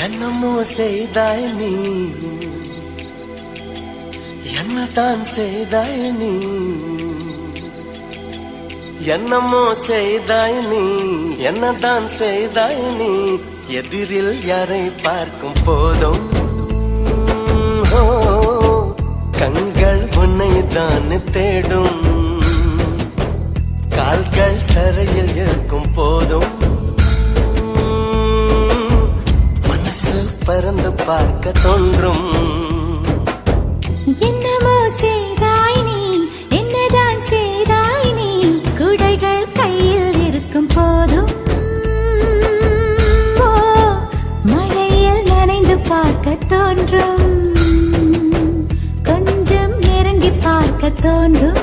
என்னமோ செய்தாய் நீ, என்னதான் செய்தாய் நீ, என்னமோ செய்தாய் நீ, என்னதான் செய்தாய் நீ, எதிரில் யாரை பார்க்கும் போதும் கண்கள் உன்னை தான் தேடும், கால்கள் தரையில் இருக்கும் போதும் மனசு பறந்து பார்க்க தோன்றும். என்னமோ செய்தாய் நீ, என்னதான் செய்தாய் நீ, குடைகள் கையில் இருக்கும் போதும் மழையில் நனைந்து பார்க்க தோன்றும், கொஞ்சம் இறங்கி பார்க்க தோன்றும்.